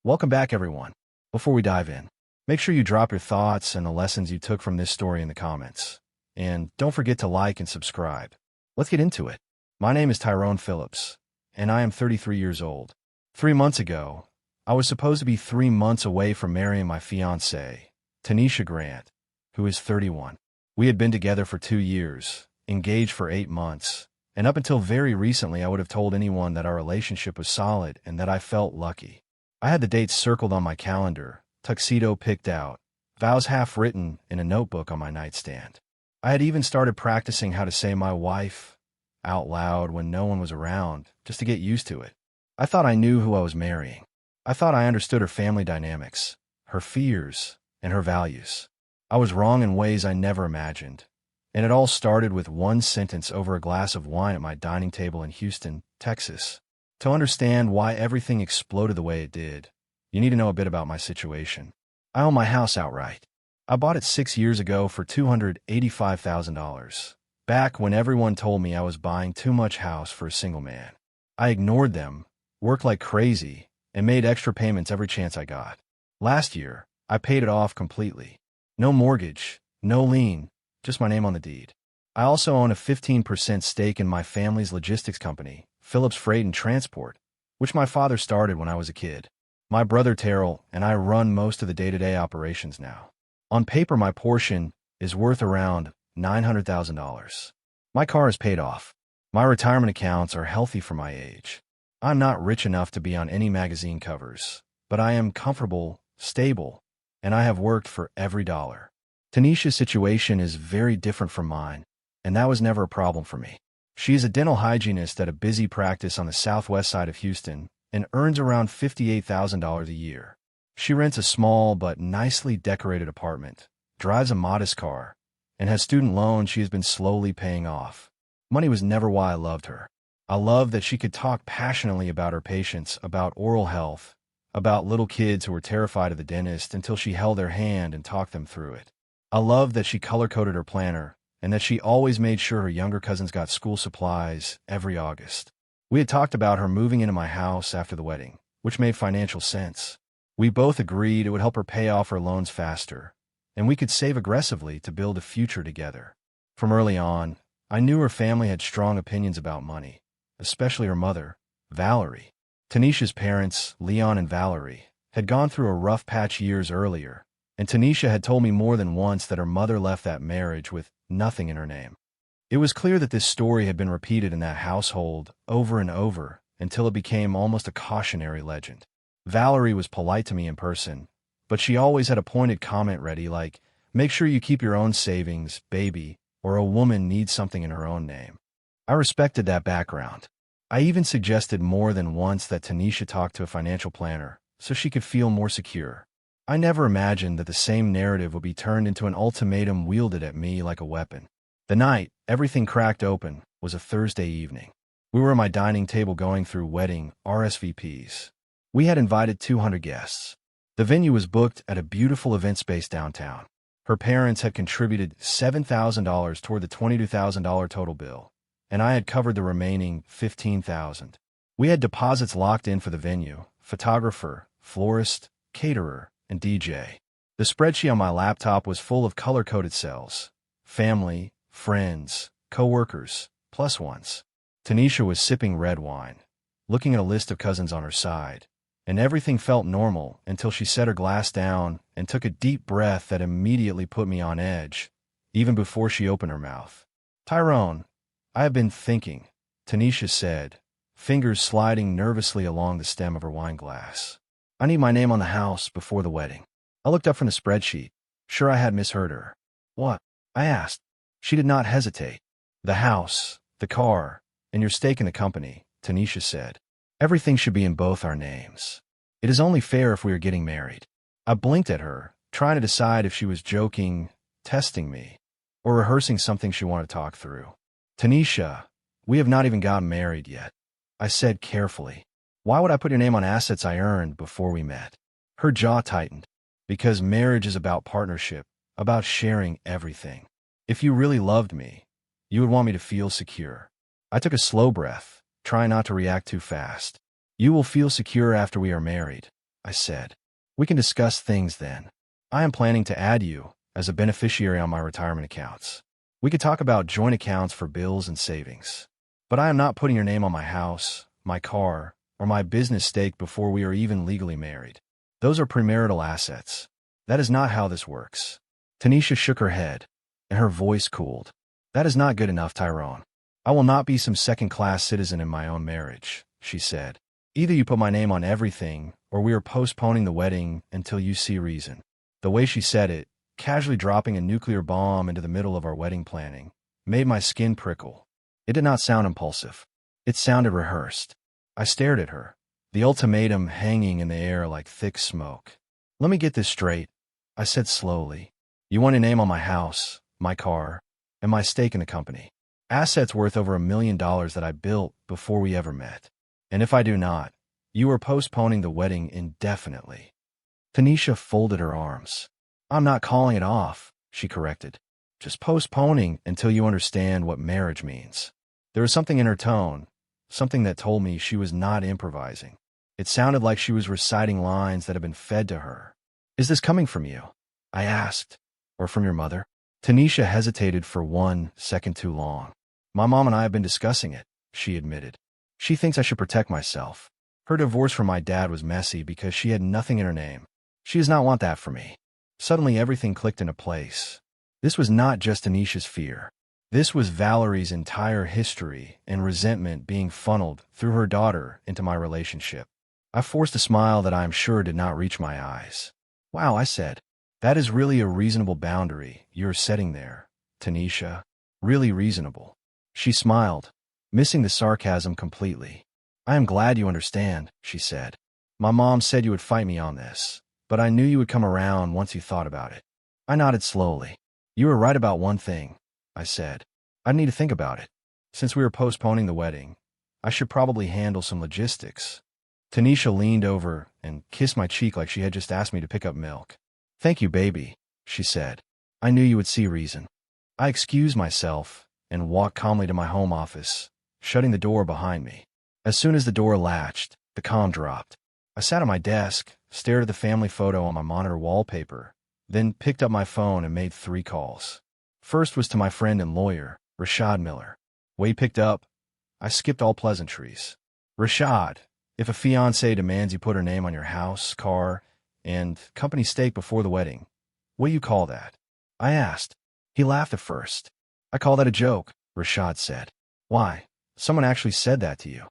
Welcome back, everyone. Before we dive in, make sure you drop your thoughts and the lessons you took from this story in the comments. And don't forget to like and subscribe. Let's get into it. My name is Tyrone Phillips, and I am 33 years old. 3 months ago, I was supposed to be 3 months away from marrying my fiancée, Tanisha Grant, who is 31. We had been together for 2 years, engaged for 8 months, and up until very recently I would have told anyone that our relationship was solid and that I felt lucky. I had the dates circled on my calendar, tuxedo picked out, vows half written in a notebook on my nightstand. I had even started practicing how to say my wife out loud when no one was around, just to get used to it. I thought I knew who I was marrying. I thought I understood her family dynamics, her fears, and her values. I was wrong in ways I never imagined. And it all started with one sentence over a glass of wine at my dining table in Houston, Texas. To understand why everything exploded the way it did, you need to know a bit about my situation. I own my house outright. I bought it 6 years ago for $285,000, back when everyone told me I was buying too much house for a single man. I ignored them, worked like crazy, and made extra payments every chance I got. Last year, I paid it off completely. No mortgage, no lien, just my name on the deed. I also own a 15% stake in my family's logistics company, Phillips Freight and Transport, which my father started when I was a kid. My brother Terrell and I run most of the day-to-day operations now. On paper, my portion is worth around $900,000. My car is paid off. My retirement accounts are healthy for my age. I'm not rich enough to be on any magazine covers, but I am comfortable, stable, and I have worked for every dollar. Tanisha's situation is very different from mine, and that was never a problem for me. She is a dental hygienist at a busy practice on the southwest side of Houston and earns around $58,000 a year. She rents a small but nicely decorated apartment, drives a modest car, and has student loans she has been slowly paying off. Money was never why I loved her. I loved that she could talk passionately about her patients, about oral health, about little kids who were terrified of the dentist until she held their hand and talked them through it. I loved that she color-coded her planner and that she always made sure her younger cousins got school supplies every August. We had talked about her moving into my house after the wedding, which made financial sense. We both agreed it would help her pay off her loans faster, and we could save aggressively to build a future together. From early on, I knew her family had strong opinions about money, especially her mother, Valerie. Tanisha's parents, Leon and Valerie, had gone through a rough patch years earlier, and Tanisha had told me more than once that her mother left that marriage with nothing in her name. It was clear that this story had been repeated in that household over and over until it became almost a cautionary legend. Valerie was polite to me in person, but she always had a pointed comment ready like, "Make sure you keep your own savings, baby, or a woman needs something in her own name." I respected that background. I even suggested more than once that Tanisha talk to a financial planner so she could feel more secure. I never imagined that the same narrative would be turned into an ultimatum wielded at me like a weapon. The night everything cracked open was a Thursday evening. We were at my dining table going through wedding RSVPs. We had invited 200 guests. The venue was booked at a beautiful event space downtown. Her parents had contributed $7,000 toward the $22,000 total bill, and I had covered the remaining $15,000. We had deposits locked in for the venue, photographer, florist, caterer, and DJ. The spreadsheet on my laptop was full of color-coded cells: family, friends, co-workers, plus ones. Tanisha was sipping red wine, looking at a list of cousins on her side, and everything felt normal until she set her glass down and took a deep breath that immediately put me on edge, even before she opened her mouth. "Tyrone, I have been thinking," Tanisha said, fingers sliding nervously along the stem of her wine glass. "I need my name on the house before the wedding." I looked up from the spreadsheet, sure I had misheard her. "What?" I asked. She did not hesitate. "The house, the car, and your stake in the company," Tanisha said. "Everything should be in both our names. It is only fair if we are getting married." I blinked at her, trying to decide if she was joking, testing me, or rehearsing something she wanted to talk through. "Tanisha, we have not even gotten married yet," I said carefully. "Why would I put your name on assets I earned before we met?" Her jaw tightened. "Because marriage is about partnership, about sharing everything. If you really loved me, you would want me to feel secure." I took a slow breath, trying not to react too fast. "You will feel secure after we are married. I said. We can discuss things then. I am planning to add you as a beneficiary on my retirement accounts. We could talk about joint accounts for bills and savings. But I am not putting your name on my house, my car, or my business stake before we are even legally married. Those are premarital assets. That is not how this works. Tanisha shook her head, and her voice cooled. That is not good enough, Tyrone. I will not be some second-class citizen in my own marriage, she said. Either you put my name on everything, or we are postponing the wedding until you see reason. The way she said it, casually dropping a nuclear bomb into the middle of our wedding planning, made my skin prickle. It did not sound impulsive. It sounded rehearsed. I stared at her, the ultimatum hanging in the air like thick smoke. Let me get this straight, I said slowly. You want a name on my house, my car, and my stake in the company. Assets worth over $1 million that I built before we ever met. And if I do not, you are postponing the wedding indefinitely. Tanisha folded her arms. I'm not calling it off, she corrected. Just postponing until you understand what marriage means. There was something in her tone, something that told me she was not improvising. It sounded like she was reciting lines that had been fed to her. Is this coming from you? I asked. Or from your mother? Tanisha hesitated for 1 second too long. My mom and I have been discussing it, she admitted. She thinks I should protect myself. Her divorce from my dad was messy because she had nothing in her name. She does not want that for me. Suddenly everything clicked into place. This was not just Tanisha's fear. This was Valerie's entire history and resentment being funneled through her daughter into my relationship. I forced a smile that I am sure did not reach my eyes. Wow, I said. That is really a reasonable boundary you're setting there, Tanisha. Really reasonable. She smiled, missing the sarcasm completely. I am glad you understand, she said. My mom said you would fight me on this, but I knew you would come around once you thought about it. I nodded slowly. You were right about one thing, I said. I need to think about it. Since we were postponing the wedding, I should probably handle some logistics. Tanisha leaned over and kissed my cheek like she had just asked me to pick up milk. Thank you, baby, she said. I knew you would see reason. I excused myself and walked calmly to my home office, shutting the door behind me. As soon as the door latched, the comm dropped. I sat at my desk, stared at the family photo on my monitor wallpaper, then picked up my phone and made 3 calls. First was to my friend and lawyer, Rashad Miller. When he picked up, I skipped all pleasantries. Rashad, if a fiancée demands you put her name on your house, car, and company stake before the wedding, what do you call that? I asked. He laughed at first. I call that a joke, Rashad said. Why? Someone actually said that to you.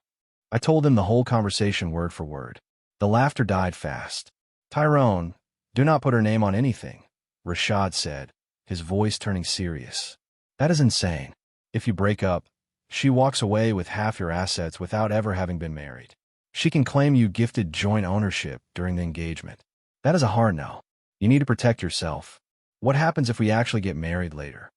I told him the whole conversation word for word. The laughter died fast. Tyrone, do not put her name on anything, Rashad said, his voice turning serious. That is insane. If you break up, she walks away with half your assets without ever having been married. She can claim you gifted joint ownership during the engagement. That is a hard no. You need to protect yourself. What happens if we actually get married later?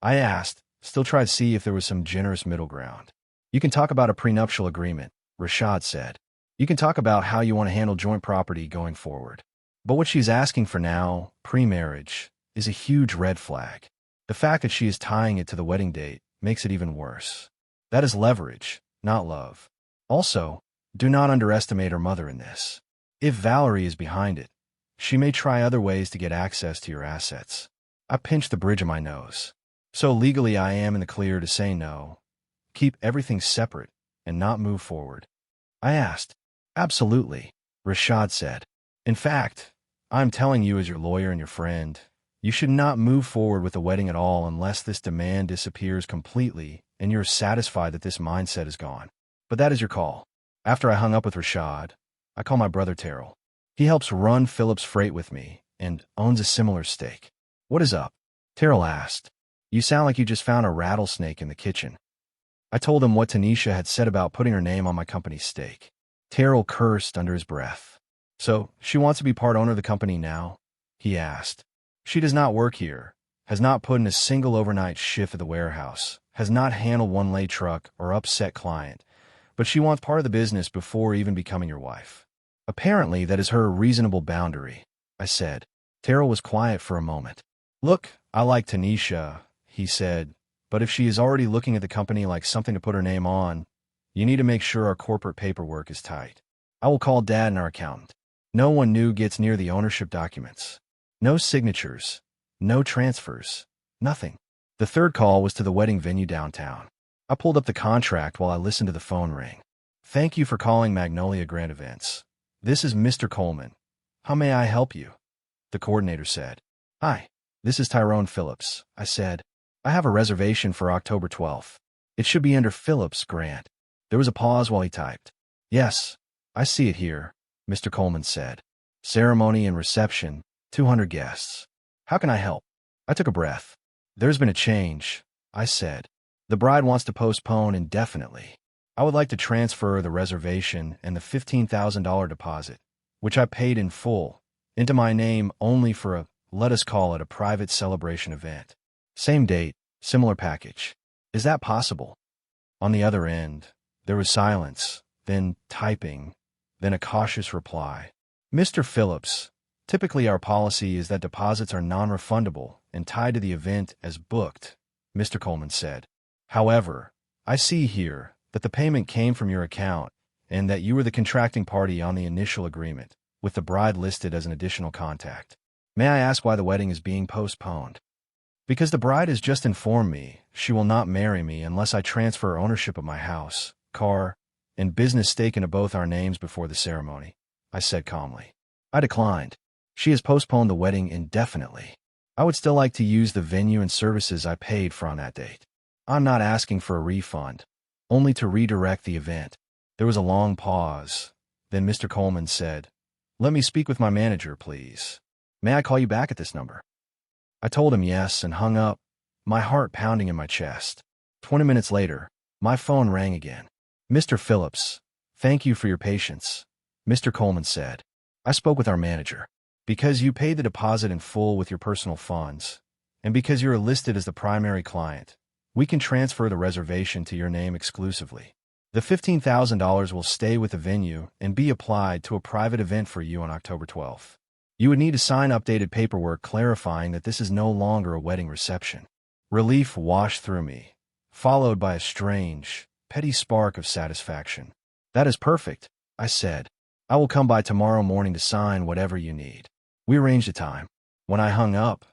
I asked, still tried to see if there was some generous middle ground. You can talk about a prenuptial agreement, Rashad said. You can talk about how you want to handle joint property going forward. But what she's asking for now, pre-marriage, is a huge red flag. The fact that she is tying it to the wedding date makes it even worse. That is leverage, not love. Also, do not underestimate her mother in this. If Valerie is behind it, she may try other ways to get access to your assets. I pinched the bridge of my nose. So legally I am in the clear to say no, keep everything separate, and not move forward. I asked. Absolutely, Rashad said. In fact, I'm telling you as your lawyer and your friend, you should not move forward with the wedding at all unless this demand disappears completely and you're satisfied that this mindset is gone. But that is your call. After I hung up with Rashad, I called my brother Terrell. He helps run Phillips Freight with me and owns a similar stake. What is up? Terrell asked. You sound like you just found a rattlesnake in the kitchen. I told him what Tanisha had said about putting her name on my company's stake. Terrell cursed under his breath. So, she wants to be part owner of the company now? He asked. She does not work here, has not put in a single overnight shift at the warehouse, has not handled one late truck or upset client, but she wants part of the business before even becoming your wife. Apparently, that is her reasonable boundary, I said. Terrell was quiet for a moment. Look, I like Tanisha, he said, but if she is already looking at the company like something to put her name on, you need to make sure our corporate paperwork is tight. I will call Dad and our accountant. No one new gets near the ownership documents. No signatures. No transfers. Nothing. The third call was to the wedding venue downtown. I pulled up the contract while I listened to the phone ring. Thank you for calling Magnolia Grand Events. This is Mr. Coleman. How may I help you? The coordinator said. Hi, this is Tyrone Phillips, I said. I have a reservation for October 12th. It should be under Phillips Grant. There was a pause while he typed. Yes, I see it here, Mr. Coleman said. Ceremony and reception, 200 guests. How can I help? I took a breath. There's been a change, I said. The bride wants to postpone indefinitely. I would like to transfer the reservation and the $15,000 deposit, which I paid in full, into my name only for a, let us call it a private celebration event. Same date, similar package. Is that possible? On the other end, there was silence, then typing, then a cautious reply. Mr. Phillips, typically our policy is that deposits are non-refundable and tied to the event as booked, Mr. Coleman said. However, I see here that the payment came from your account and that you were the contracting party on the initial agreement, with the bride listed as an additional contact. May I ask why the wedding is being postponed? Because the bride has just informed me she will not marry me unless I transfer ownership of my house, car, and business stake into both our names before the ceremony, I said calmly. I declined. She has postponed the wedding indefinitely. I would still like to use the venue and services I paid for on that date. I'm not asking for a refund, only to redirect the event. There was a long pause. Then Mr. Coleman said, Let me speak with my manager, please. May I call you back at this number? I told him yes and hung up, my heart pounding in my chest. 20 minutes later, my phone rang again. Mr. Phillips, thank you for your patience, Mr. Coleman said. I spoke with our manager. Because you paid the deposit in full with your personal funds, and because you're listed as the primary client, we can transfer the reservation to your name exclusively. The $15,000 will stay with the venue and be applied to a private event for you on October 12th. You would need to sign updated paperwork clarifying that this is no longer a wedding reception. Relief washed through me, followed by a strange, petty spark of satisfaction. That is perfect, I said. I will come by tomorrow morning to sign whatever you need. We arranged a time. When I hung up,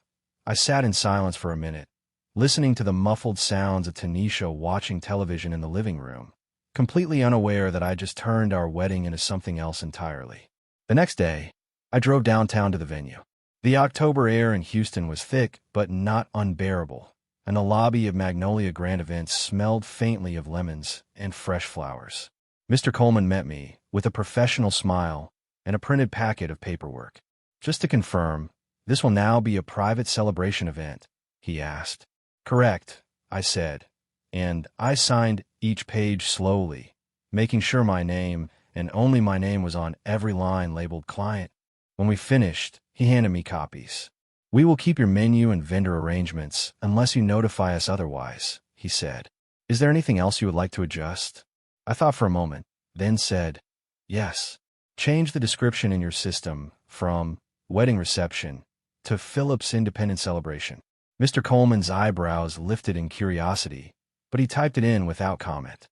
I sat in silence for a minute, listening to the muffled sounds of Tanisha watching television in the living room, completely unaware that I just turned our wedding into something else entirely. The next day, I drove downtown to the venue. The October air in Houston was thick but not unbearable, and the lobby of Magnolia Grand Events smelled faintly of lemons and fresh flowers. Mr. Coleman met me with a professional smile and a printed packet of paperwork. Just to confirm, this will now be a private celebration event, he asked. Correct, I said, and I signed each page slowly, making sure my name and only my name was on every line labeled client. When we finished, he handed me copies. We will keep your menu and vendor arrangements unless you notify us otherwise, he said. Is there anything else you would like to adjust? I thought for a moment, then said, yes. Change the description in your system from wedding reception to Phillips Independent Celebration. Mr. Coleman's eyebrows lifted in curiosity, but he typed it in without comment.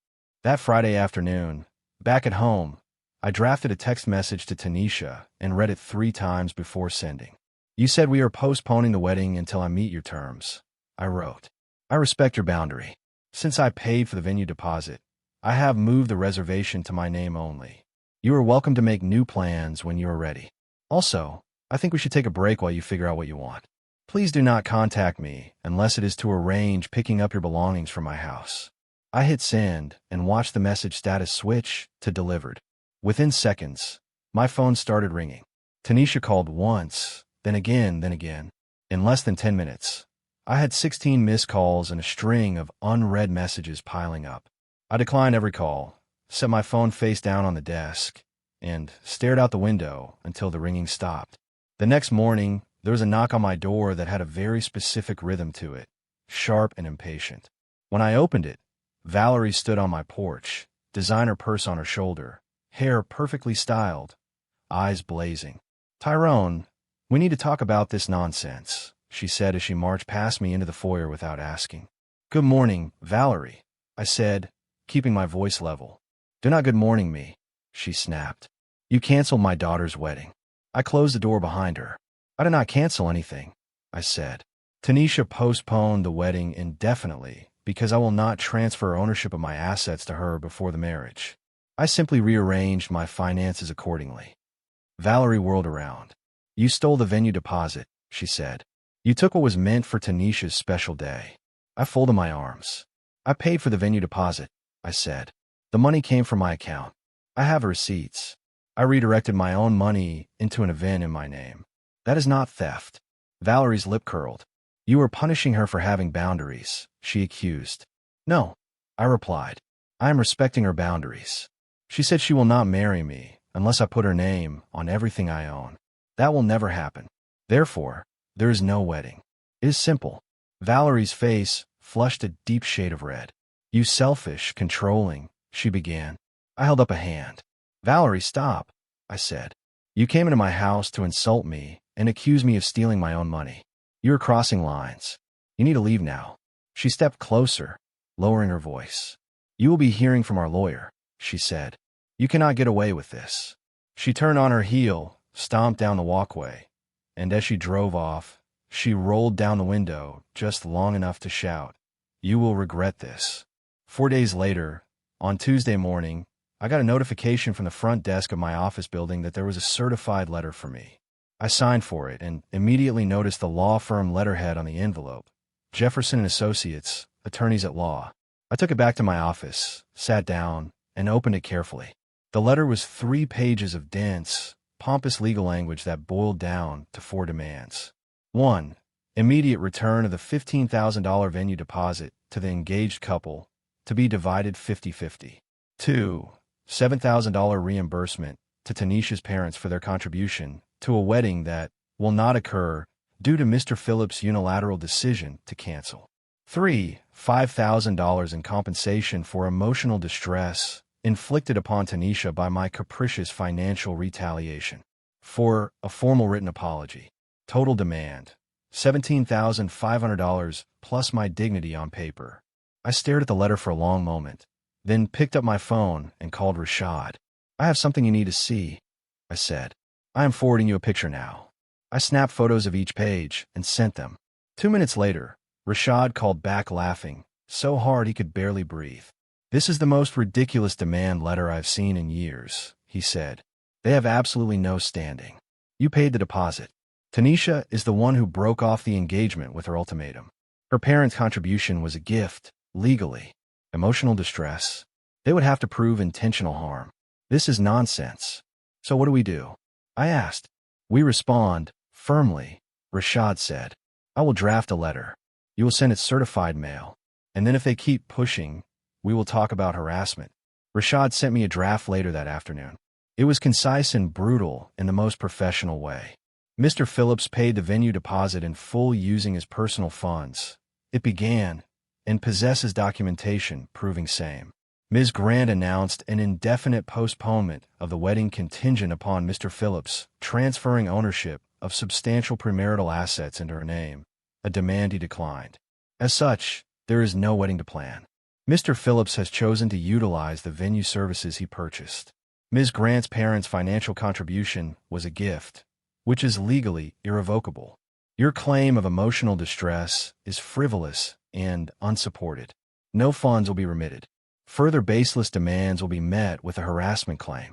That Friday afternoon, back at home, I drafted a text message to Tanisha and read it 3 times before sending. You said we are postponing the wedding until I meet your terms, I wrote. I respect your boundary. Since I paid for the venue deposit, I have moved the reservation to my name only. You are welcome to make new plans when you are ready. Also, I think we should take a break while you figure out what you want. Please do not contact me unless it is to arrange picking up your belongings from my house. I hit send and watched the message status switch to delivered. Within seconds, my phone started ringing. Tanisha called once, then again, then again. In less than 10 minutes, I had 16 missed calls and a string of unread messages piling up. I declined every call, set my phone face down on the desk, and stared out the window until the ringing stopped. The next morning, there was a knock on my door that had a very specific rhythm to it, sharp and impatient. When I opened it, Valerie stood on my porch, designer purse on her shoulder, hair perfectly styled, eyes blazing. Tyrone, we need to talk about this nonsense, she said as she marched past me into the foyer without asking. Good morning, Valerie, I said, keeping my voice level. Do not good morning me, she snapped. You canceled my daughter's wedding. I closed the door behind her. I did not cancel anything, I said. Tanisha postponed the wedding indefinitely because I will not transfer ownership of my assets to her before the marriage. I simply rearranged my finances accordingly. Valerie whirled around. You stole the venue deposit, she said. You took what was meant for Tanisha's special day. I folded my arms. I paid for the venue deposit, I said. The money came from my account. I have receipts. I redirected my own money into an event in my name. That is not theft. Valerie's lip curled. You are punishing her for having boundaries, she accused. No, I replied. I am respecting her boundaries. She said she will not marry me unless I put her name on everything I own. That will never happen. Therefore, there is no wedding. It is simple. Valerie's face flushed a deep shade of red. You selfish, controlling, she began. I held up a hand. Valerie, stop, I said. You came into my house to insult me and accuse me of stealing my own money. You are crossing lines. You need to leave now. She stepped closer, lowering her voice. You will be hearing from our lawyer, she said. You cannot get away with this. She turned on her heel, stomped down the walkway, and as she drove off, she rolled down the window just long enough to shout, You will regret this. 4 days later, on Tuesday morning, I got a notification from the front desk of my office building that there was a certified letter for me. I signed for it and immediately noticed the law firm letterhead on the envelope. Jefferson and Associates, attorneys at law. I took it back to my office, sat down, and opened it carefully. The letter was 3 pages of dense, pompous legal language that boiled down to 4 demands. 1. Immediate return of the $15,000 venue deposit to the engaged couple, to be divided 50-50. 2. $7,000 reimbursement to Tanisha's parents for their contribution to a wedding that will not occur due to Mr. Phillips' unilateral decision to cancel. 3. $5,000 in compensation for emotional distress inflicted upon Tanisha by my capricious financial retaliation. 4. A formal written apology. Total demand, $17,500 plus my dignity on paper. I stared at the letter for a long moment, then picked up my phone and called Rashad. I have something you need to see, I said. I am forwarding you a picture now. I snapped photos of each page and sent them. 2 minutes later, Rashad called back laughing, so hard he could barely breathe. This is the most ridiculous demand letter I've seen in years, he said. They have absolutely no standing. You paid the deposit. Tanisha is the one who broke off the engagement with her ultimatum. Her parents' contribution was a gift, legally. Emotional distress. They would have to prove intentional harm. This is nonsense. So what do we do? I asked. We respond, firmly, Rashad said. I will draft a letter. You will send it certified mail. And then if they keep pushing, we will talk about harassment. Rashad sent me a draft later that afternoon. It was concise and brutal in the most professional way. Mr. Phillips paid the venue deposit in full using his personal funds. It began, and possesses documentation proving same. Ms. Grant announced an indefinite postponement of the wedding contingent upon Mr. Phillips transferring ownership of substantial premarital assets into her name, a demand he declined. As such, there is no wedding to plan. Mr. Phillips has chosen to utilize the venue services he purchased. Ms. Grant's parents' financial contribution was a gift, which is legally irrevocable. Your claim of emotional distress is frivolous and unsupported. No funds will be remitted. Further baseless demands will be met with a harassment claim.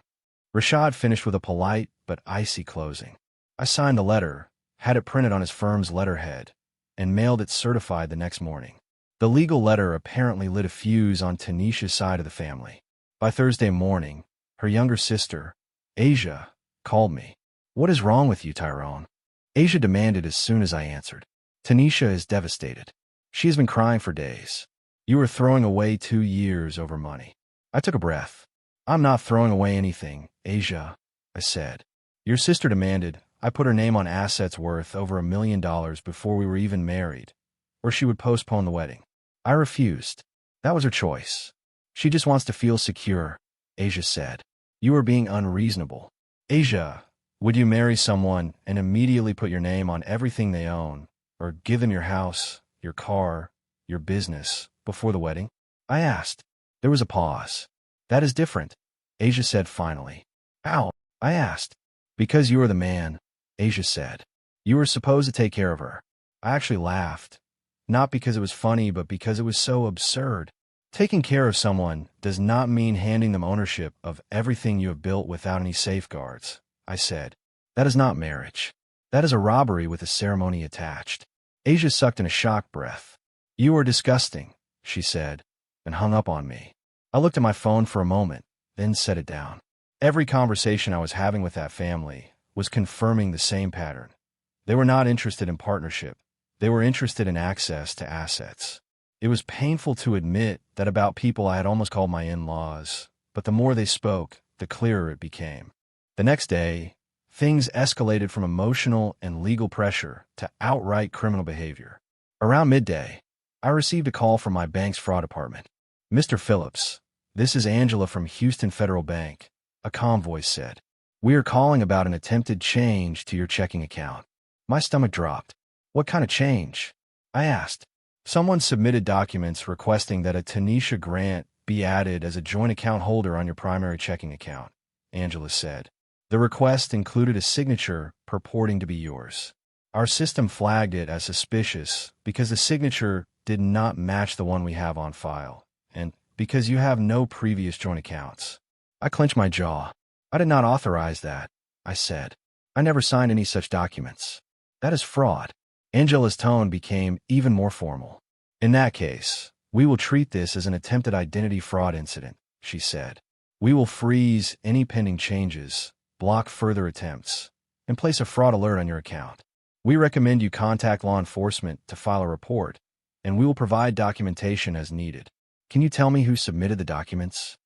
Rashad finished with a polite but icy closing. I signed the letter, had it printed on his firm's letterhead, and mailed it certified the next morning. The legal letter apparently lit a fuse on Tanisha's side of the family. By Thursday morning, her younger sister, Asia, called me. What is wrong with you, Tyrone? Asia demanded as soon as I answered. Tanisha is devastated. She has been crying for days. You are throwing away 2 years over money. I took a breath. I'm not throwing away anything, Asia, I said. Your sister demanded I put her name on assets worth over $1 million before we were even married, or she would postpone the wedding. I refused. That was her choice. She just wants to feel secure, Asia said. You are being unreasonable. Asia, would you marry someone and immediately put your name on everything they own, or give them your house, your car, your business, before the wedding? I asked. There was a pause. That is different, Asia said finally. How? I asked. Because you are the man, Asia said. You were supposed to take care of her. I actually laughed. Not because it was funny, but because it was so absurd. Taking care of someone does not mean handing them ownership of everything you have built without any safeguards, I said. That is not marriage. That is a robbery with a ceremony attached. Asia sucked in a shocked breath. You are disgusting, she said, and hung up on me. I looked at my phone for a moment, then set it down. Every conversation I was having with that family was confirming the same pattern. They were not interested in partnership. They were interested in access to assets. It was painful to admit that about people I had almost called my in-laws, but the more they spoke, the clearer it became. The next day, things escalated from emotional and legal pressure to outright criminal behavior. Around midday, I received a call from my bank's fraud department. Mr. Phillips, this is Angela from Houston Federal Bank, a calm voice said. We are calling about an attempted change to your checking account. My stomach dropped. What kind of change? I asked. Someone submitted documents requesting that a Tanisha Grant be added as a joint account holder on your primary checking account, Angela said. The request included a signature purporting to be yours. Our system flagged it as suspicious because the signature did not match the one we have on file, and because you have no previous joint accounts. I clenched my jaw. I did not authorize that, I said. I never signed any such documents. That is fraud. Angela's tone became even more formal. In that case, we will treat this as an attempted identity fraud incident, she said. We will freeze any pending changes, block further attempts, and place a fraud alert on your account. We recommend you contact law enforcement to file a report, and we will provide documentation as needed. Can you tell me who submitted the documents?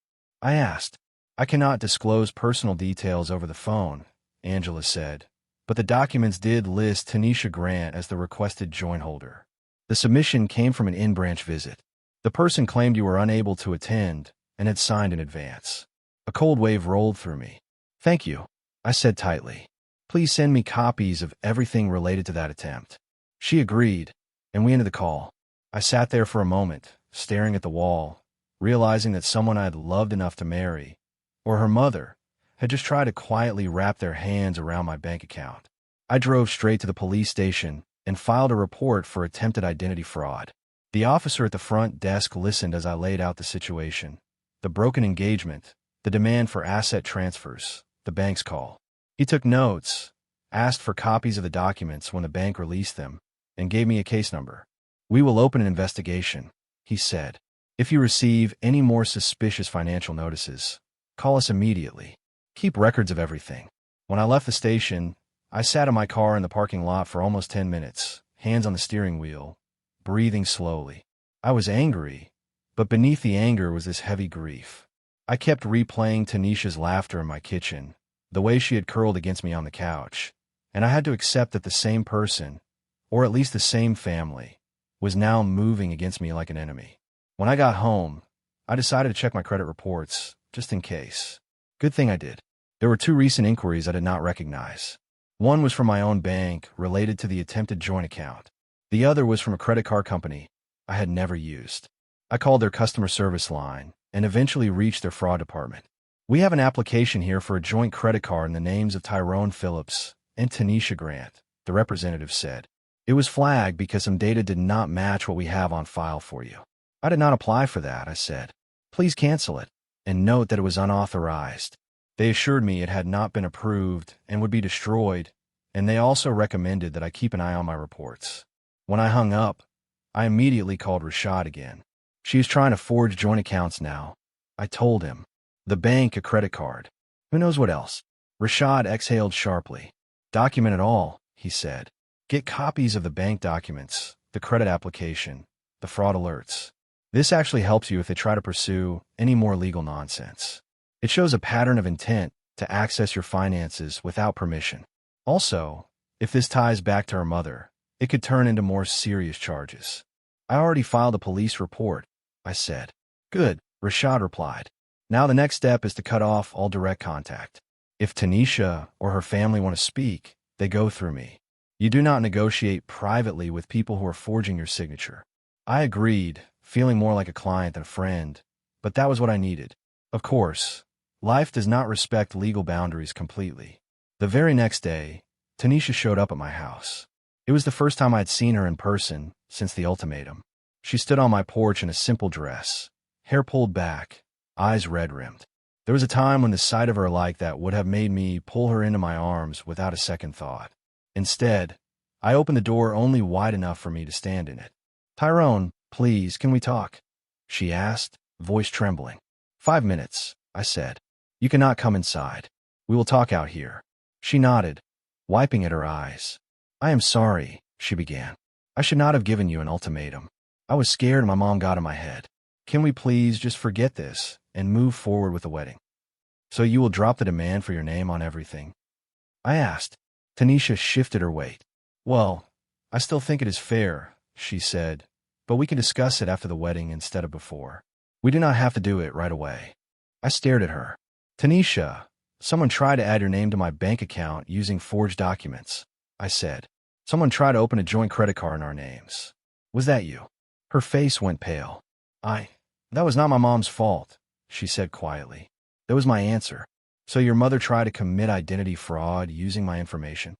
I asked. I cannot disclose personal details over the phone, Angela said, but the documents did list Tanisha Grant as the requested joint holder. The submission came from an in-branch visit. The person claimed you were unable to attend and had signed in advance. A cold wave rolled through me. Thank you, I said tightly. Please send me copies of everything related to that attempt. She agreed, and we ended the call. I sat there for a moment, staring at the wall, realizing that someone I had loved enough to marry, or her mother, had just tried to quietly wrap their hands around my bank account. I drove straight to the police station and filed a report for attempted identity fraud. The officer at the front desk listened as I laid out the situation, the broken engagement, the demand for asset transfers, the bank's call. He took notes, asked for copies of the documents when the bank released them, and gave me a case number. We will open an investigation, he said. If you receive any more suspicious financial notices, call us immediately. Keep records of everything. When I left the station, I sat in my car in the parking lot for almost 10 minutes, hands on the steering wheel, breathing slowly. I was angry, but beneath the anger was this heavy grief. I kept replaying Tanisha's laughter in my kitchen, the way she had curled against me on the couch, and I had to accept that the same person, or at least the same family, was now moving against me like an enemy. When I got home, I decided to check my credit reports, just in case. Good thing I did. There were 2 recent inquiries I did not recognize. One was from my own bank, related to the attempted joint account. The other was from a credit card company I had never used. I called their customer service line and eventually reached their fraud department. We have an application here for a joint credit card in the names of Tyrone Phillips and Tanisha Grant, the representative said. It was flagged because some data did not match what we have on file for you. I did not apply for that, I said. Please cancel it, and note that it was unauthorized. They assured me it had not been approved and would be destroyed, and they also recommended that I keep an eye on my reports. When I hung up, I immediately called Rashad again. She is trying to forge joint accounts now, I told him. The bank, a credit card. Who knows what else? Rashad exhaled sharply. Document it all, he said. Get copies of the bank documents, the credit application, the fraud alerts. This actually helps you if they try to pursue any more legal nonsense. It shows a pattern of intent to access your finances without permission. Also, if this ties back to her mother, it could turn into more serious charges. I already filed a police report, I said. Good, Rashad replied. Now the next step is to cut off all direct contact. If Tanisha or her family want to speak, they go through me. You do not negotiate privately with people who are forging your signature. I agreed, feeling more like a client than a friend, but that was what I needed. Of course, life does not respect legal boundaries completely. The very next day, Tanisha showed up at my house. It was the first time I'd seen her in person since the ultimatum. She stood on my porch in a simple dress, hair pulled back, eyes red-rimmed. There was a time when the sight of her like that would have made me pull her into my arms without a second thought. Instead, I opened the door only wide enough for me to stand in it. "Tyrone, please, can we talk?" she asked, voice trembling. "5 minutes," I said. "You cannot come inside. We will talk out here." She nodded, wiping at her eyes. "I am sorry," she began. "I should not have given you an ultimatum. I was scared my mom got in my head. Can we please just forget this and move forward with the wedding?" "So you will drop the demand for your name on everything?" I asked. Tanisha shifted her weight. "Well, I still think it is fair," she said, "but we can discuss it after the wedding instead of before. We do not have to do it right away." I stared at her. "Tanisha, someone tried to add your name to my bank account using forged documents," I said. "Someone tried to open a joint credit card in our names. Was that you?" Her face went pale. That was not my mom's fault," she said quietly. "That was my answer. So your mother tried to commit identity fraud using my information?"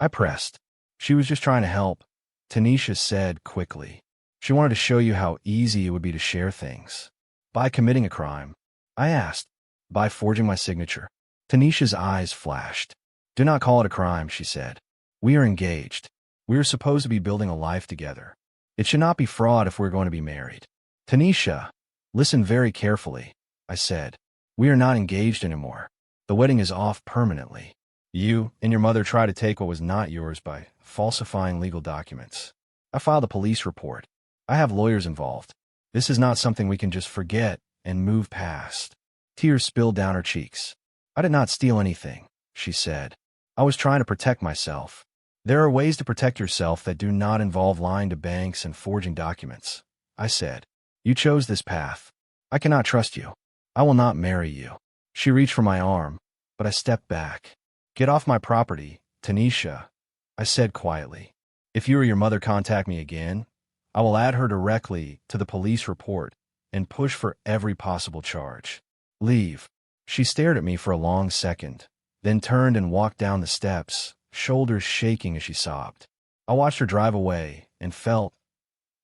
I pressed. "She was just trying to help," Tanisha said quickly. "She wanted to show you how easy it would be to share things." "By committing a crime?" I asked. "By forging my signature." Tanisha's eyes flashed. "Do not call it a crime," she said. "We are engaged. We are supposed to be building a life together. It should not be fraud if we're going to be married." "Tanisha, listen very carefully," I said. "We are not engaged anymore. The wedding is off permanently. You and your mother tried to take what was not yours by falsifying legal documents. I filed a police report. I have lawyers involved. This is not something we can just forget and move past." Tears spilled down her cheeks. "I did not steal anything," she said. "I was trying to protect myself. There are ways to protect yourself that do not involve lying to banks and forging documents," I said. "You chose this path. I cannot trust you. I will not marry you." She reached for my arm, but I stepped back. "Get off my property, Tanisha," I said quietly. "If you or your mother contact me again, I will add her directly to the police report and push for every possible charge. Leave." She stared at me for a long second, then turned and walked down the steps, shoulders shaking as she sobbed. I watched her drive away and felt,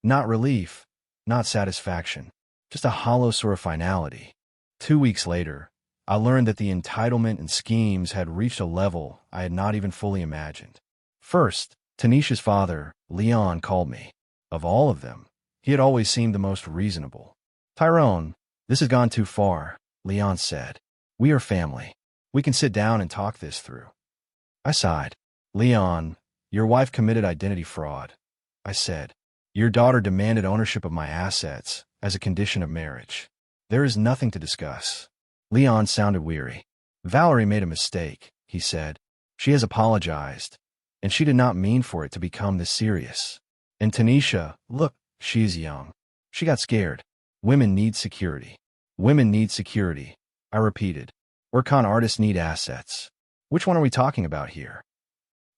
not relief, not satisfaction, just a hollow sort of finality. 2 weeks later, I learned that the entitlement and schemes had reached a level I had not even fully imagined. First, Tanisha's father, Leon, called me. Of all of them, he had always seemed the most reasonable. "Tyrone, this has gone too far," Leon said. "We are family. We can sit down and talk this through." I sighed. "Leon, your wife committed identity fraud," I said. "Your daughter demanded ownership of my assets as a condition of marriage. There is nothing to discuss." Leon sounded weary. "Valerie made a mistake," he said. "She has apologized, and she did not mean for it to become this serious. And Tanisha, look, she is young. She got scared. Women need security. Women need security," I repeated. "Or con artists need assets. Which one are we talking about here?"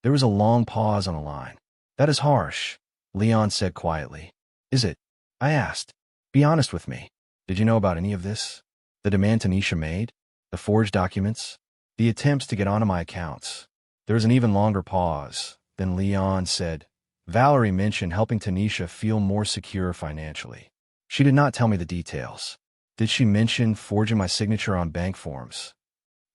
There was a long pause on the line. "That is harsh," Leon said quietly. "Is it?" I asked. "Be honest with me. Did you know about any of this? The demand Tanisha made? The forged documents? The attempts to get onto my accounts?" There was an even longer pause. Then Leon said, "Valerie mentioned helping Tanisha feel more secure financially. She did not tell me the details. Did she mention forging my signature on bank forms?"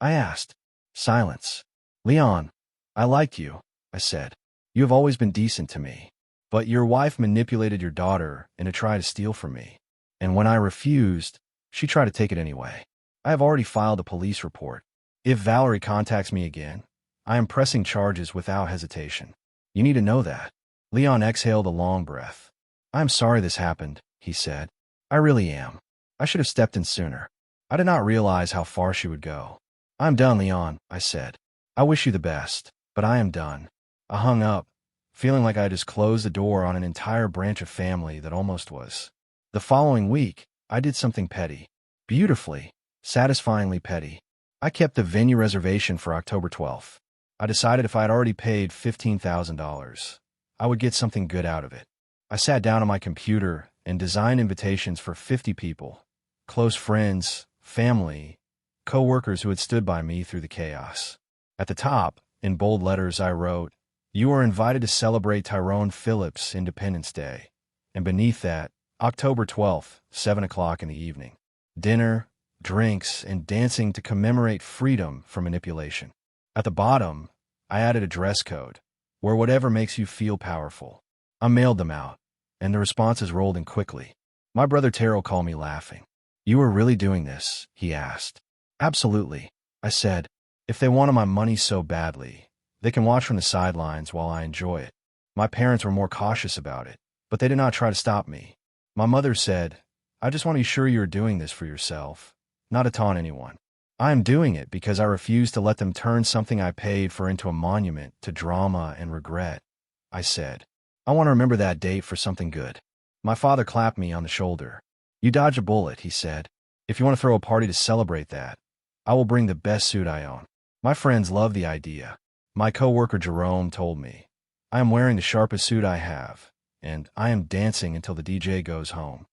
I asked. Silence. "Leon, I liked you," I said. "You have always been decent to me. But your wife manipulated your daughter into trying to steal from me. And when I refused, she tried to take it anyway. I have already filed a police report. If Valerie contacts me again, I am pressing charges without hesitation. You need to know that." Leon exhaled a long breath. "I am sorry this happened," he said. "I really am. I should have stepped in sooner. I did not realize how far she would go." "I'm done, Leon," I said. "I wish you the best, but I am done." I hung up, feeling like I had just closed the door on an entire branch of family that almost was. The following week, I did something petty. Beautifully, satisfyingly petty. I kept the venue reservation for October 12th. I decided if I had already paid $15,000, I would get something good out of it. I sat down on my computer and designed invitations for 50 people, close friends, family, co-workers who had stood by me through the chaos. At the top, in bold letters, I wrote, "You are invited to celebrate Tyrone Phillips' Independence Day." And beneath that, October 12th, 7 o'clock in the evening. Dinner, drinks, and dancing to commemorate freedom from manipulation. At the bottom, I added a dress code, wear whatever makes you feel powerful. I mailed them out, and the responses rolled in quickly. My brother Terrell called me laughing. "You are really doing this?" he asked. "Absolutely," I said. "If they wanted my money so badly, they can watch from the sidelines while I enjoy it." My parents were more cautious about it, but they did not try to stop me. My mother said, "I just want to be sure you are doing this for yourself, not to taunt anyone." I am doing it because I refuse to let them turn something I paid for into a monument to drama and regret, I said. "I want to remember that date for something good." My father clapped me on the shoulder. "You dodged a bullet," he said. "If you want to throw a party to celebrate that, I will bring the best suit I own." My friends love the idea. My coworker Jerome told me, "I am wearing the sharpest suit I have, and I am dancing until the DJ goes home."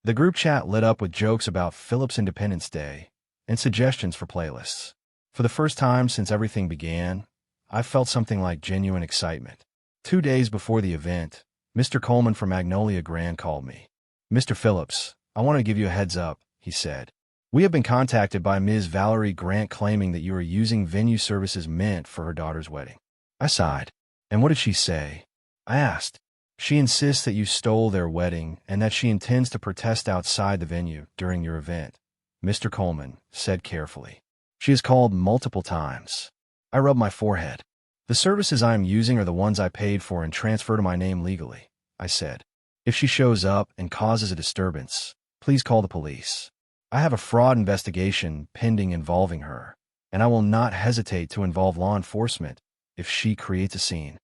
The group chat lit up with jokes about Phillips' Independence Day and suggestions for playlists. For the first time since everything began, I felt something like genuine excitement. 2 days before the event, Mr. Coleman from Magnolia Grand called me. "Mr. Phillips, I want to give you a heads up," he said. "We have been contacted by Ms. Valerie Grant claiming that you are using venue services meant for her daughter's wedding." I sighed. "And what did she say?" I asked. "She insists that you stole their wedding and that she intends to protest outside the venue during your event," Mr. Coleman said carefully. "She has called multiple times." I rubbed my forehead. "The services I am using are the ones I paid for and transfer to my name legally," I said. "If she shows up and causes a disturbance, please call the police. I have a fraud investigation pending involving her, and I will not hesitate to involve law enforcement if she creates a scene."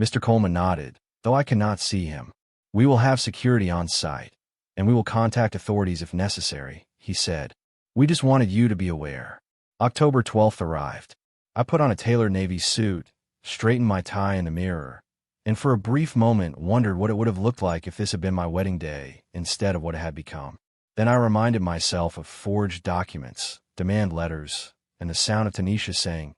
Mr. Coleman nodded, though I cannot see him. "We will have security on site, and we will contact authorities if necessary," he said. "We just wanted you to be aware." October 12th arrived. I put on a tailored navy suit, straightened my tie in the mirror, and for a brief moment wondered what it would have looked like if this had been my wedding day instead of what it had become. Then I reminded myself of forged documents, demand letters, and the sound of Tanisha saying,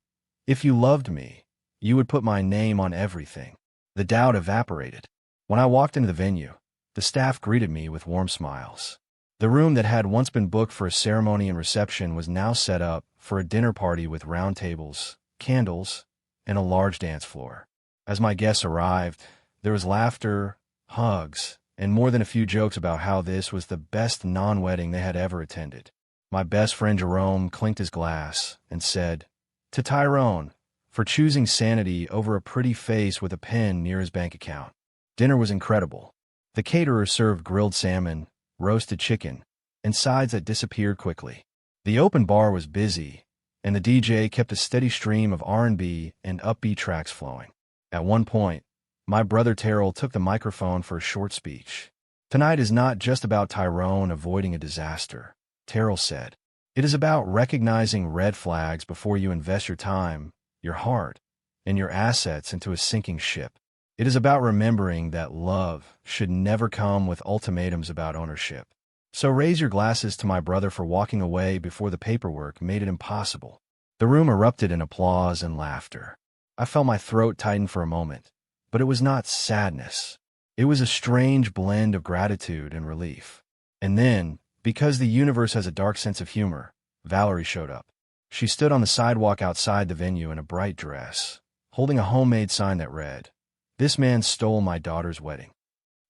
"If you loved me, you would put my name on everything." The doubt evaporated. When I walked into the venue, the staff greeted me with warm smiles. The room that had once been booked for a ceremony and reception was now set up for a dinner party with round tables, candles, and a large dance floor. As my guests arrived, there was laughter, hugs, and more than a few jokes about how this was the best non-wedding they had ever attended. My best friend Jerome clinked his glass and said, "To Tyrone, for choosing sanity over a pretty face with a pen near his bank account." Dinner was incredible. The caterer served grilled salmon, roasted chicken, and sides that disappeared quickly. The open bar was busy, and the DJ kept a steady stream of R&B and upbeat tracks flowing. At one point, my brother Terrell took the microphone for a short speech. "Tonight is not just about Tyrone avoiding a disaster," Terrell said. "It is about recognizing red flags before you invest your time, your heart, and your assets into a sinking ship. It is about remembering that love should never come with ultimatums about ownership. So raise your glasses to my brother for walking away before the paperwork made it impossible." The room erupted in applause and laughter. I felt my throat tighten for a moment, but it was not sadness. It was a strange blend of gratitude and relief. And then, because the universe has a dark sense of humor, Valerie showed up. She stood on the sidewalk outside the venue in a bright dress, holding a homemade sign that read, "This man stole my daughter's wedding."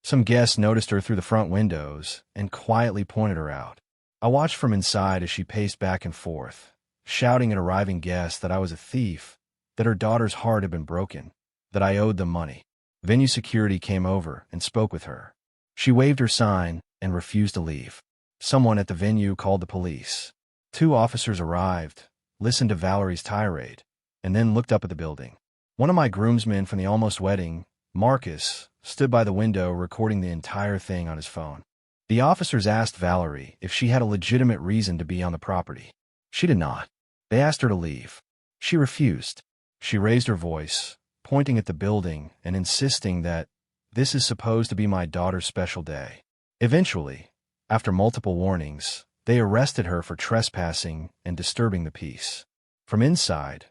Some guests noticed her through the front windows and quietly pointed her out. I watched from inside as she paced back and forth, shouting at arriving guests that I was a thief, that her daughter's heart had been broken, that I owed them money. Venue security came over and spoke with her. She waved her sign and refused to leave. Someone at the venue called the police. 2 officers arrived, listened to Valerie's tirade, and then looked up at the building. One of my groomsmen from the almost wedding, Marcus, stood by the window recording the entire thing on his phone. The officers asked Valerie if she had a legitimate reason to be on the property. She did not. They asked her to leave. She refused. She raised her voice, pointing at the building and insisting that this is supposed to be my daughter's special day. Eventually, after multiple warnings, they arrested her for trespassing and disturbing the peace. From inside,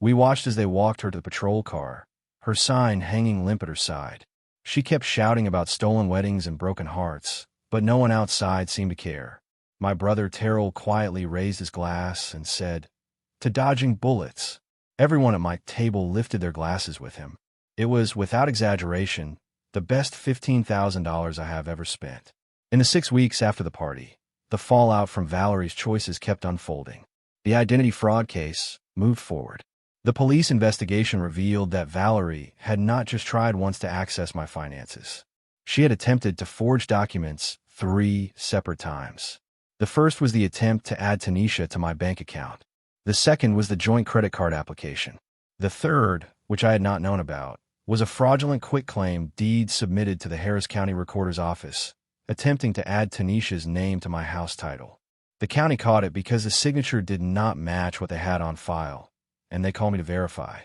We watched as they walked her to the patrol car, her sign hanging limp at her side. She kept shouting about stolen weddings and broken hearts, but no one outside seemed to care. My brother Terrell quietly raised his glass and said, "To dodging bullets." Everyone at my table lifted their glasses with him. It was, without exaggeration, the best $15,000 I have ever spent. In the 6 weeks after the party, the fallout from Valerie's choices kept unfolding. The identity fraud case moved forward. The police investigation revealed that Valerie had not just tried once to access my finances. She had attempted to forge documents 3 separate times. The first was the attempt to add Tanisha to my bank account. The second was the joint credit card application. The third, which I had not known about, was a fraudulent quitclaim deed submitted to the Harris County Recorder's Office, attempting to add Tanisha's name to my house title. The county caught it because the signature did not match what they had on file, and they called me to verify.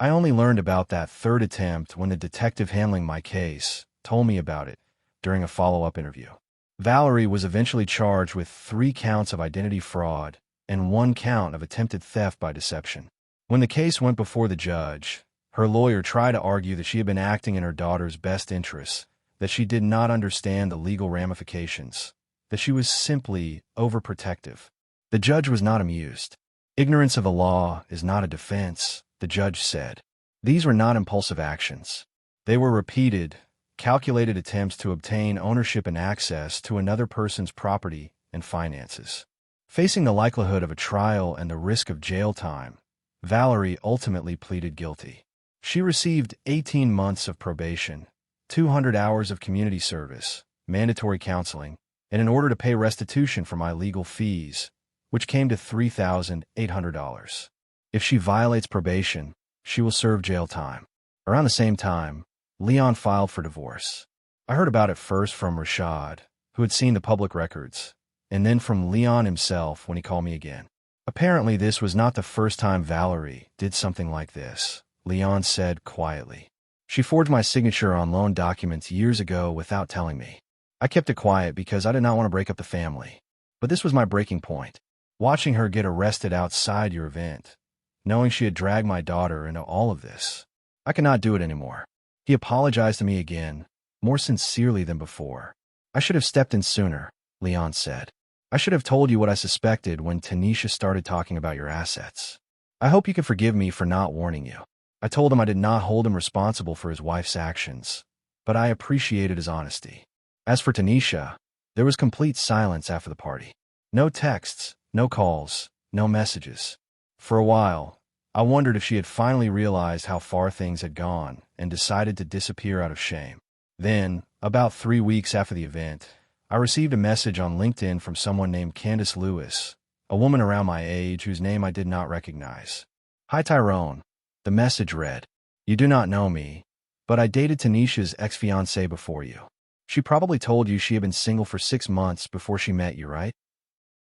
I only learned about that third attempt when the detective handling my case told me about it during a follow-up interview. Valerie was eventually charged with 3 counts of identity fraud and 1 count of attempted theft by deception. When the case went before the judge, her lawyer tried to argue that she had been acting in her daughter's best interests, that she did not understand the legal ramifications, that she was simply overprotective. The judge was not amused. "Ignorance of the law is not a defense," the judge said. These were not impulsive actions. They were repeated, calculated attempts to obtain ownership and access to another person's property and finances. Facing the likelihood of a trial and the risk of jail time, Valerie ultimately pleaded guilty. She received 18 months of probation, 200 hours of community service, mandatory counseling, and an order to pay restitution for my legal fees, which came to $3,800. If she violates probation, she will serve jail time. Around the same time, Leon filed for divorce. I heard about it first from Rashad, who had seen the public records, and then from Leon himself when he called me again. Apparently, this was not the first time Valerie did something like this, Leon said quietly. She forged my signature on loan documents years ago without telling me. I kept it quiet because I did not want to break up the family. But this was my breaking point. Watching her get arrested outside your event, knowing she had dragged my daughter into all of this. I could not do it anymore. He apologized to me again, more sincerely than before. "I should have stepped in sooner," Leon said. "I should have told you what I suspected when Tanisha started talking about your assets. I hope you can forgive me for not warning you." I told him I did not hold him responsible for his wife's actions, but I appreciated his honesty. As for Tanisha, there was complete silence after the party. No texts, no calls, no messages. For a while, I wondered if she had finally realized how far things had gone and decided to disappear out of shame. Then, about 3 weeks after the event, I received a message on LinkedIn from someone named Candace Lewis, a woman around my age whose name I did not recognize. "Hi Tyrone," the message read. "You do not know me, but I dated Tanisha's ex-fiancée before you. She probably told you she had been single for 6 months before she met you, right?"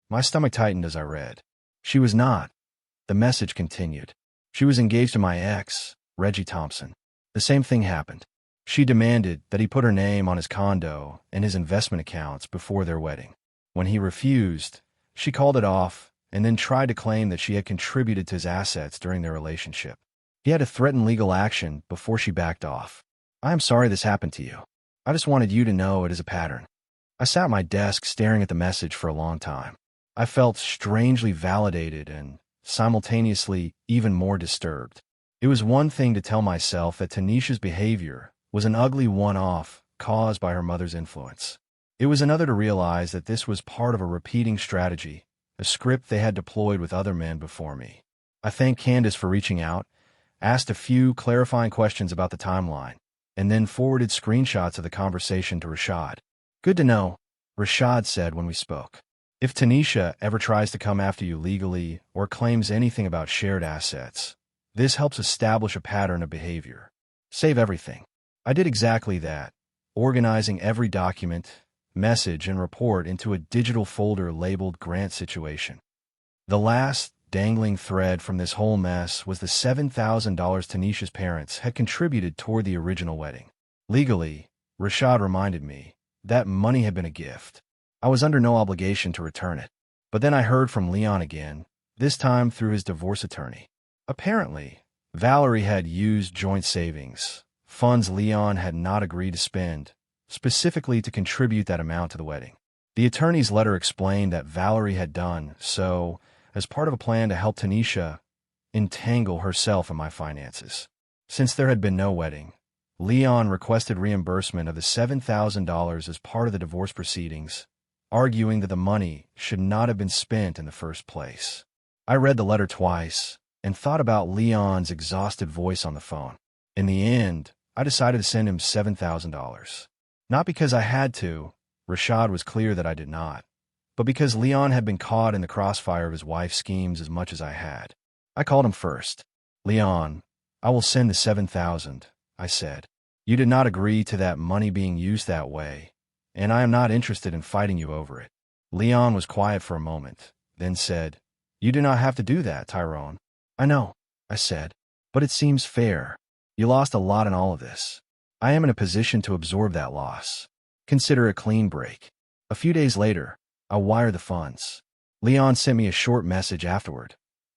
My stomach tightened as I read. She was not. The message continued. She was engaged to my ex, Reggie Thompson. The same thing happened. She demanded that he put her name on his condo and his investment accounts before their wedding. When he refused, she called it off and then tried to claim that she had contributed to his assets during their relationship. He had to threaten legal action before she backed off. "I am sorry this happened to you. I just wanted you to know it is a pattern." I sat at my desk staring at the message for a long time. I felt strangely validated and simultaneously even more disturbed. It was one thing to tell myself that Tanisha's behavior was an ugly one-off caused by her mother's influence. It was another to realize that this was part of a repeating strategy, a script they had deployed with other men before me. I thanked Candace for reaching out, asked a few clarifying questions about the timeline, and then forwarded screenshots of the conversation to Rashad. "Good to know," Rashad said when we spoke. "If Tanisha ever tries to come after you legally or claims anything about shared assets, this helps establish a pattern of behavior. Save everything." I did exactly that, organizing every document, message, and report into a digital folder labeled Grant Situation. The last dangling thread from this whole mess was the $7,000 Tanisha's parents had contributed toward the original wedding. Legally, Rashad reminded me, that money had been a gift. I was under no obligation to return it. But then I heard from Leon again, this time through his divorce attorney. Apparently, Valerie had used joint savings, funds Leon had not agreed to spend, specifically to contribute that amount to the wedding. The attorney's letter explained that Valerie had done so as part of a plan to help Tanisha entangle herself in my finances. Since there had been no wedding, Leon requested reimbursement of the $7,000 as part of the divorce proceedings, arguing that the money should not have been spent in the first place. I read the letter twice and thought about Leon's exhausted voice on the phone. In the end, I decided to send him $7,000. Not because I had to, Rashad was clear that I did not, but because Leon had been caught in the crossfire of his wife's schemes as much as I had. I called him first. "Leon, I will send the $7,000, I said. "You did not agree to that money being used that way, and I am not interested in fighting you over it." Leon was quiet for a moment, then said, "You do not have to do that, Tyrone." "I know," I said, "but it seems fair. You lost a lot in all of this. I am in a position to absorb that loss. Consider a clean break." A few days later, I wired the funds. Leon sent me a short message afterward.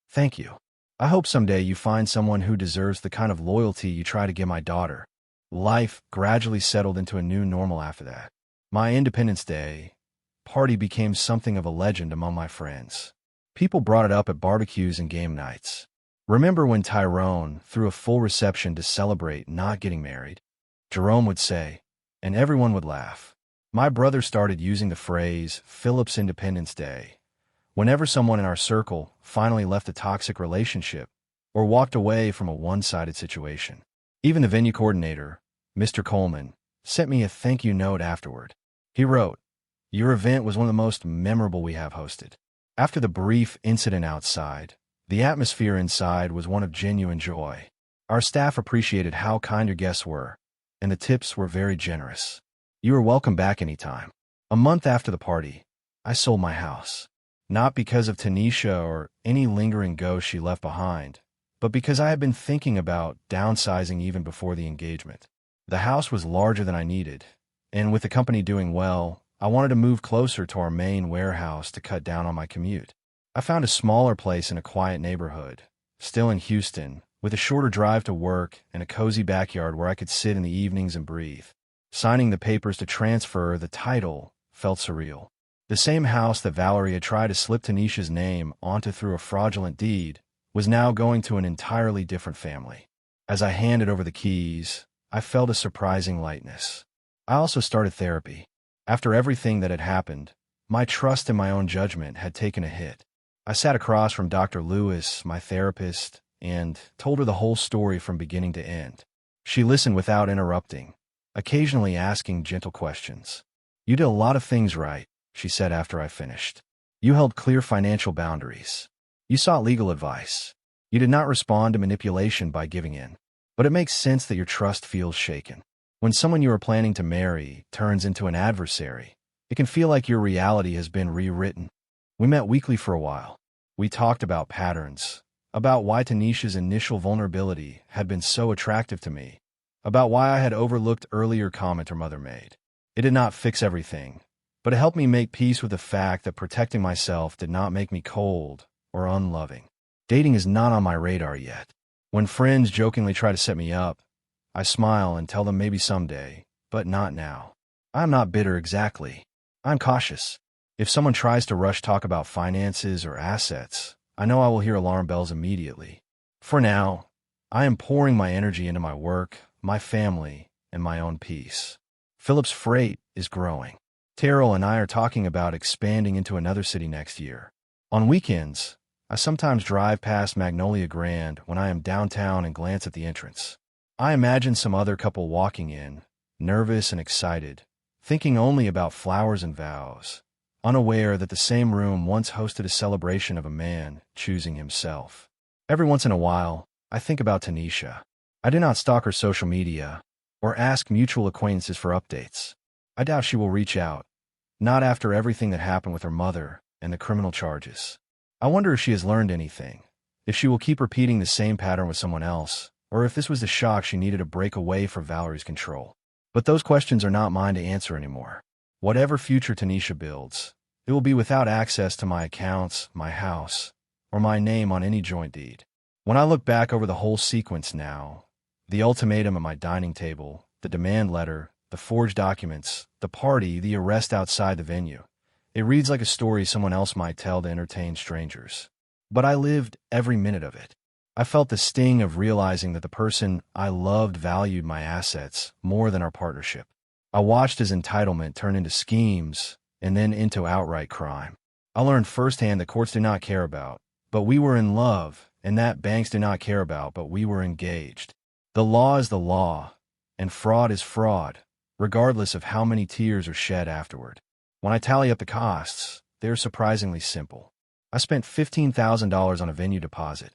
"Thank you. I hope someday you find someone who deserves the kind of loyalty you try to give my daughter." Life gradually settled into a new normal after that. My Independence Day party became something of a legend among my friends. People brought it up at barbecues and game nights. "Remember when Tyrone threw a full reception to celebrate not getting married?" Jerome would say, and everyone would laugh. My brother started using the phrase Philip's Independence Day whenever someone in our circle finally left a toxic relationship or walked away from a one-sided situation. Even the venue coordinator, Mr. Coleman, sent me a thank you note afterward. He wrote, "Your event was one of the most memorable we have hosted." After the brief incident outside, the atmosphere inside was one of genuine joy. Our staff appreciated how kind your guests were, and the tips were very generous. "You are welcome back anytime." A month after the party, I sold my house. Not because of Tanisha or any lingering ghost she left behind, but because I had been thinking about downsizing even before the engagement. The house was larger than I needed, and with the company doing well, I wanted to move closer to our main warehouse to cut down on my commute. I found a smaller place in a quiet neighborhood, still in Houston, with a shorter drive to work and a cozy backyard where I could sit in the evenings and breathe. Signing the papers to transfer the title felt surreal. The same house that Valerie had tried to slip Tanisha's name onto through a fraudulent deed was now going to an entirely different family. As I handed over the keys, I felt a surprising lightness. I also started therapy. After everything that had happened, my trust in my own judgment had taken a hit. I sat across from Dr. Lewis, my therapist, and told her the whole story from beginning to end. She listened without interrupting, occasionally asking gentle questions. "You did a lot of things right," she said after I finished. "You held clear financial boundaries. You sought legal advice. You did not respond to manipulation by giving in. But it makes sense that your trust feels shaken. When someone you are planning to marry turns into an adversary, it can feel like your reality has been rewritten." We met weekly for a while. We talked about patterns, about why Tanisha's initial vulnerability had been so attractive to me, about why I had overlooked earlier comment her mother made. It did not fix everything, but it helped me make peace with the fact that protecting myself did not make me cold or unloving. Dating is not on my radar yet. When friends jokingly try to set me up, I smile and tell them maybe someday, but not now. I'm not bitter exactly. I'm cautious. If someone tries to rush talk about finances or assets, I know I will hear alarm bells immediately. For now, I am pouring my energy into my work, my family, and my own peace. Philip's freight is growing. Terrell and I are talking about expanding into another city next year. On weekends, I sometimes drive past Magnolia Grand when I am downtown and glance at the entrance. I imagine some other couple walking in, nervous and excited, thinking only about flowers and vows, unaware that the same room once hosted a celebration of a man choosing himself. Every once in a while, I think about Tanisha. I do not stalk her social media or ask mutual acquaintances for updates. I doubt she will reach out, not after everything that happened with her mother and the criminal charges. I wonder if she has learned anything, if she will keep repeating the same pattern with someone else, or if this was the shock she needed to break away from Valerie's control. But those questions are not mine to answer anymore. Whatever future Tanisha builds, it will be without access to my accounts, my house, or my name on any joint deed. When I look back over the whole sequence now, the ultimatum at my dining table, the demand letter, the forged documents, the party, the arrest outside the venue, it reads like a story someone else might tell to entertain strangers. But I lived every minute of it. I felt the sting of realizing that the person I loved valued my assets more than our partnership. I watched his entitlement turn into schemes and then into outright crime. I learned firsthand that courts do not care about, but we were in love, and that banks do not care about, but we were engaged. The law is the law, and fraud is fraud, regardless of how many tears are shed afterward. When I tally up the costs, they're surprisingly simple. I spent $15,000 on a venue deposit,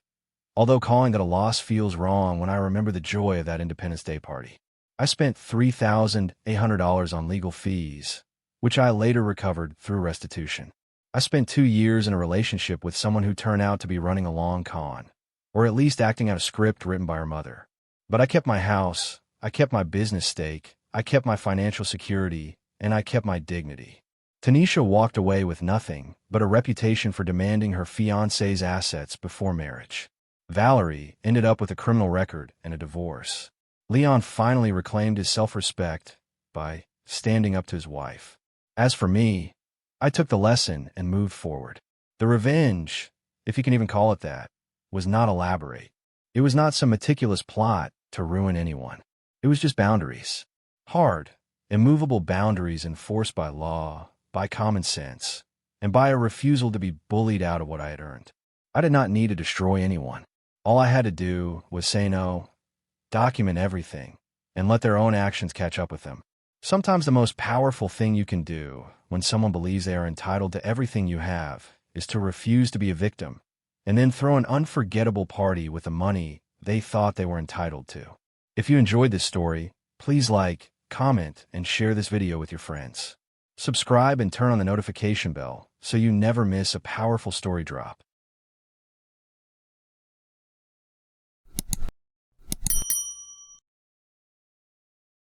although calling that a loss feels wrong when I remember the joy of that Independence Day party. I spent $3,800 on legal fees, which I later recovered through restitution. I spent 2 years in a relationship with someone who turned out to be running a long con, or at least acting out a script written by her mother. But I kept my house, I kept my business stake, I kept my financial security, and I kept my dignity. Tanisha walked away with nothing but a reputation for demanding her fiancé's assets before marriage. Valerie ended up with a criminal record and a divorce. Leon finally reclaimed his self-respect by standing up to his wife. As for me, I took the lesson and moved forward. The revenge, if you can even call it that, was not elaborate. It was not some meticulous plot to ruin anyone. It was just boundaries. Hard, immovable boundaries enforced by law, by common sense, and by a refusal to be bullied out of what I had earned. I did not need to destroy anyone. All I had to do was say no, document everything, and let their own actions catch up with them. Sometimes the most powerful thing you can do when someone believes they are entitled to everything you have is to refuse to be a victim, and then throw an unforgettable party with the money they thought they were entitled to. If you enjoyed this story, please like, comment, and share this video with your friends. Subscribe and turn on the notification bell so you never miss a powerful story drop.